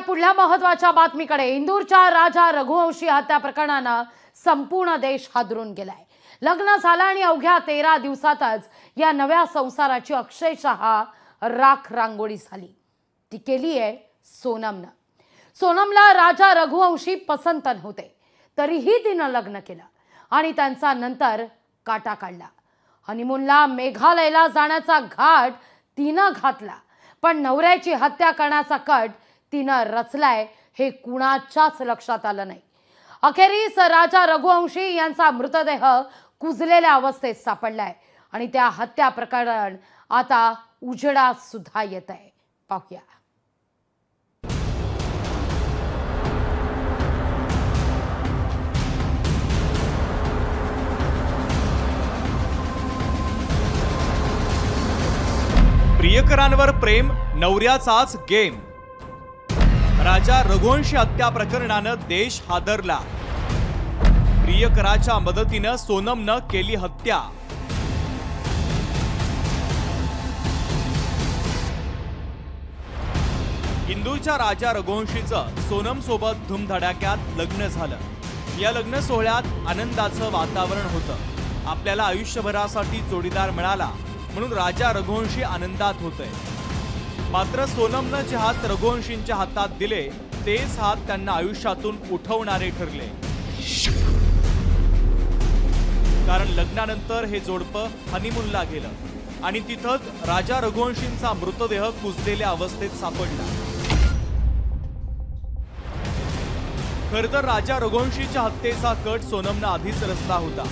पुढल्या महत्त्वाच्या बातमीकडे। इंदूरच्या राजा रघुवंशी हत्या प्रकरणाने संपूर्ण देश हादरून गेलाय। लग्न झालं आणि अवघ्या 13 दिवसातच या नव्या संसाराची अक्षरशः राख रांगोळी झाली। ती केली आहे सोनमने। सोनमला राजा रघुवंशी पसंत नव्हते, तरीही तिने लग्न केलं आणि त्यांचा नंतर काटा काढला। हनीमूनला मेघालयला जाण्याचा घाट तिने घातला, पण नवऱ्याची हत्या करण्याचा कट तिने रचलाय हे कुणाच्याच लक्षात आलं नाही। अखेरीस राजा रघुवंशी यांचा मृतदेह कुजलेल्या अवस्थेत सापडलाय आणि त्या हत्या प्रकरण आता उजेडात सुद्धा येत आहे। पाहूया। प्रियकरांवर प्रेम नवऱ्याचाच गेम। राजा रघुवंशी हत्या प्रकरणाने देश हादरला। प्रियकराच्या मदतीने सोनमने केली हत्या। इंदूरच्या राजा रघुवंशीचं सोनम सोबत धूमधडाक्यात लग्न झालं। या लग्न सोहळ्यात आनंदाचं वातावरण होतं। आपल्याला आयुष्यभरासाठी जोडीदार मिळाला म्हणून राजा रघुवंशी आनंदात होते। मात्र सोनमने जे हात रघुवंशींच्या हातात दिले तेच हात त्यांना आयुष्यातून उठवणारे ठरले। कारण लग्नानंतर हे जोडपं हनीमूनला गेलं आणि तिथंच राजा रघुवंशींचा मृतदेह कुजलेल्या अवस्थेत सापडला। खरं तर राजा रघुवंशीच्या हत्येचा कट सोनमने आधीच रचला होता।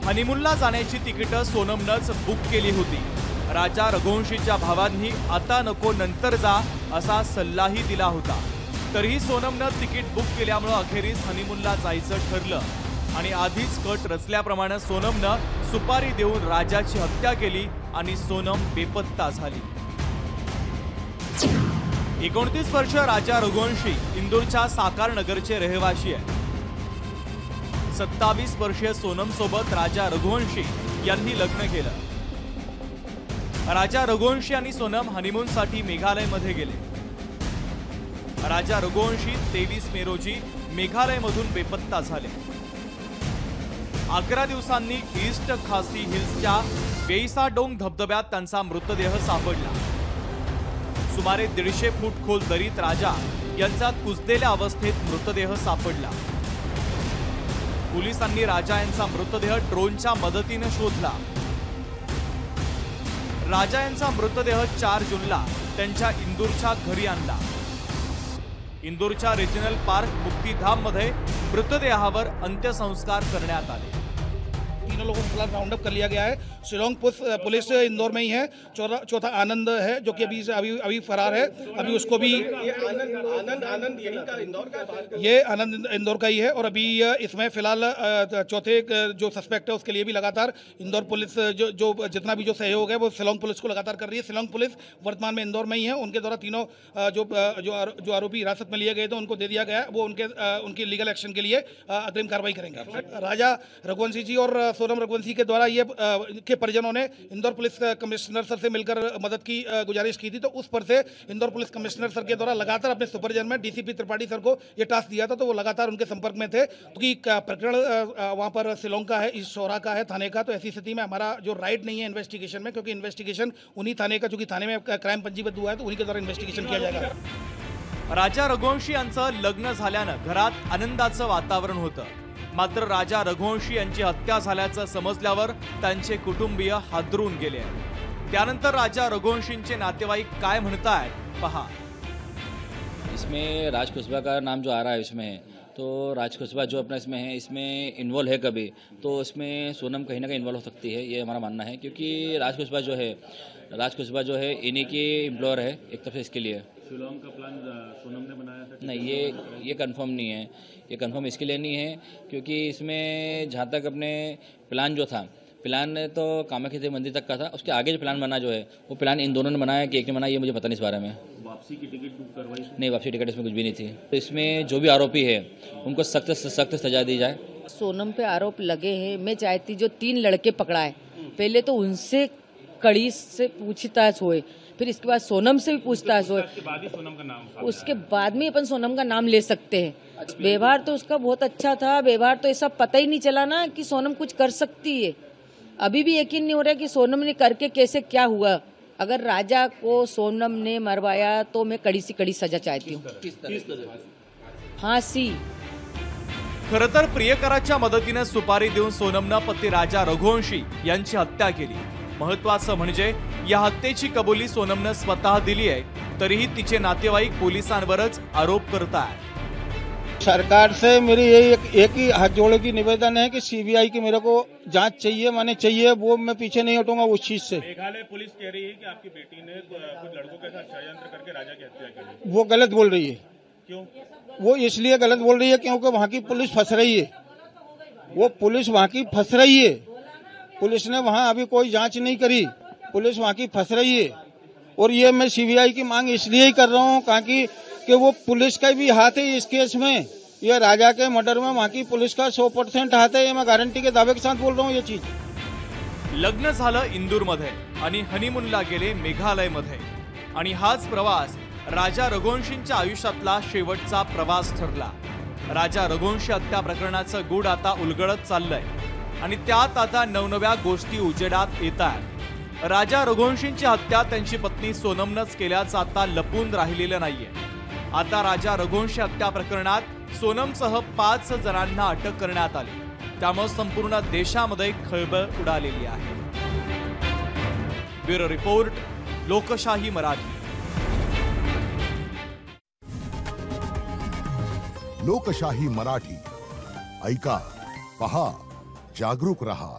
हनीमूनला जाण्याची तिकीटं सोनमनंच बुक केली होती। राजा रघुवंशीच्या भावांनी आता नको नंतर जा असा सल्लाही दिला होता, तरीही सोनमनं तिकीट बुक केल्यामुळे अखेरीस हनीमूनला जायचं ठरलं आणि आधीच कट रचल्याप्रमाणे सोनमनं सुपारी देऊन राजाची हत्या केली आणि सोनम बेपत्ता झाली। 29 वर्ष राजा रघुवंशी इंदूरच्या साकार नगरचे रहिवासी आहे। 27 वर्षीय सोनम सोबत राजा रघुवंशी यांनी लग्न केलं। राजा रघुवंशी आणि सोनम हनीमूनसाठी मेघालयमध्ये गेले। राजा रघुवंशी 23 मे रोजी मेघालयमधून बेपत्ता झाले। 11 दिवसांनी ईस्ट खासी हिल्सच्या बेईसाडोंग धबधब्यात त्यांचा मृतदेह सापडला। सुमारे 150 फूट खोल दरीत राजा यांचा कुजलेल्या अवस्थेत मृतदेह सापडला। पोलिसांनी राजा यांचा मृतदेह ड्रोनच्या मदतीने शोधला। राजा यांचा मृतदेह 4 जूनला त्यांच्या इंदूरच्या घरी आणला। इंदूरच्या रिजनल पार्क मुक्तिधाम मध्ये मृतदेहावर अंत्यसंस्कार करण्यात आले। तीनों लोगों के खिलाफ राउंड अप कर लिया गया है। शिलोंग पुलिस इंदौर में ही है। चौथा आनंद है जो कि अभी फरार है। अभी उसको भी आनंद यही का इंदौर का ये आनंद इंदौर का ही है और अभी इसमें फिलहाल चौथे जो सस्पेक्ट है उसके लिए भी लगातार इंदौर पुलिस जो जितना भी जो सहयोग है वो शिलोंग पुलिस को लगातार कर रही है। शिलोंग पुलिस वर्तमान में इंदौर में ही है। उनके द्वारा तीनों जो आरोपी हिरासत में लिए गए थे उनको दे दिया गया है। वो उनकी लीगल एक्शन के लिए अग्रिम कार्रवाई करेंगे। राजा रघुवंशी जी और सोनम रघुवंशी के द्वारा ये के परिजनों ने इंदौर पुलिस कमिश्नर सर से मिलकर मदद की गुजारिश की थी, तो उस पर से इंदौर पुलिस कमिश्नर सर के द्वारा लगातार अपने सुपरविजन में डीसीपी त्रिपाठी सर को ये टास्क दिया था, तो वो लगातार उनके संपर्क में थे क्योंकि प्रकरण वहाँ पर शिलोंग का है, इस शोरा का है, थाने का। तो ऐसी स्थिति में हमारा जो राइट नहीं है इन्वेस्टिगेशन में, क्योंकि इन्वेस्टिगेशन उन्हीं थाने का, चूंकि थाने में क्राइम पंजीबद्ध हुआ है तो उन्हीं के द्वारा इन्वेस्टिगेशन किया जाएगा। राजा रघुवंशी यांचं लग्न झाल्यानं घरात आनंदाचं वातावरण होतं। मात्र राजा रघुवंशी यांची हत्या झाल्याचं समजल्यावर त्यांचे कुटुंबीय हादरून गेले। त्यानंतर राजा रघुवंशींचे नातेवाईक काय म्हणतायत पहा। इसमें राज कुशवाहा का नाम जो आ रहा है इसमें, तो राज कुशवाहा जो अपना इसमें है, इसमें इन्वॉल्व है कभी, तो इसमें सोनम कहीं ना कहीं इन्वॉल्व हो सकती है, ये हमारा मानना है। क्योंकि राज कुशवाहा जो है इन्हीं के एम्प्लॉयर है एक तरफ से इसके लिए। शिलोंग का प्लान सोनम ने बनाया था? नहीं, ये कंफर्म नहीं है। ये कंफर्म इसके लिए नहीं है क्योंकि इसमें जहाँ तक अपने प्लान जो था, प्लान तो कामाख्या मंदिर तक का था। उसके आगे जो प्लान बना जो है वो प्लान इन दोनों ने बनाया कि एक ने बनाया, ये मुझे पता नहीं इस बारे में। वापसी की टिकट बुक करवाई? नहीं, वापसी टिकट इसमें कुछ भी नहीं थी। तो इसमें जो भी आरोपी है उनको सख्त से सख्त सजा दी जाए। सोनम पे आरोप लगे हैं। मैं चाहती जो 3 लड़के पकड़ा है पहले तो उनसे कड़ी से पूछताछ होए फिर इसके बाद सोनम से भी पूछताछ हो, उसके बाद ही सोनम का नाम उसके बाद में अपन सोनम का नाम ले सकते हैं। व्यवहार तो उसका बहुत अच्छा था, व्यवहार तो ऐसा पता ही नहीं चला ना कि सोनम कुछ कर सकती है। अभी भी यकीन नहीं हो रहा कि सोनम ने करके कैसे क्या हुआ। अगर राजा को सोनम ने मरवाया तो मैं कड़ी से कड़ी सजा चाहती हूँ, फांसी। खरं तर प्रियकराच्या मदतीने सुपारी देऊन सोनमनं पती राजा रघुवंशी यांची हत्या केली। महत्त्वाचं म्हणजे या हत्येची कबुली सोनमनं स्वतः दिली आहे, तरीही तिचे नातेवाईक पोलिसांवरच आरोप करतायत। सरकार से मेरी यही एक ही हाथ जोड़े की निवेदन है कि सीबीआई की मेरे को जांच चाहिए, माने चाहिए, वो मैं पीछे नहीं हटूंगा उस चीज से। मेघालय पुलिस कह रही है कि आपकी बेटी ने कुछ लड़कों के साथ षड्यंत्र करके राजा की हत्या की। वो गलत बोल रही है। क्यों? वो इसलिए गलत बोल रही है क्योंकि वहाँ की पुलिस फंस रही है। वो पुलिस वहाँ की फंस रही है। पुलिस ने वहाँ अभी कोई जांच नहीं करी, पुलिस वहाँ की फंस रही है। और ये मैं सीबीआई की मांग इसलिए ही कर रहा हूँ ताकि कि वो पुलिस का भी हाथ है इस केस में। ये राजा के मर्डर में वहाँ की पुलिस का 100% हाथ है, ये मैं गारंटी के दावे के साथ बोल रहा हूँ ये चीज। लग्न झालं इंदूरमध्ये आणि हनीमूनला गेले मेघालयमध्ये आणि हाच प्रवास राजा रघुवंशींच्या आयुष्यातला शेवटचा प्रवास ठरला। राजा रघुवंशी हत्या प्रकरणाचं गूढ आता उलगडत चाललंय आणि त्यात आता नवनव्या गोष्टी उजेडात येतात। राजा रघुवंशींची हत्या त्यांची पत्नी सोनमनंच केल्याचं आता लपून राहिलेलं नाहीये। आता राजा रघुवंशी हत्या प्रकरणात सोनमसह 5 जणांना अटक करण्यात आली, त्यामुळे संपूर्ण देशामध्ये खळबळ उडालेली आहे। ब्युरो रिपोर्ट, लोकशाही मराठी। लोकशाही मराठी ऐका, पहा, जागरूक रहा।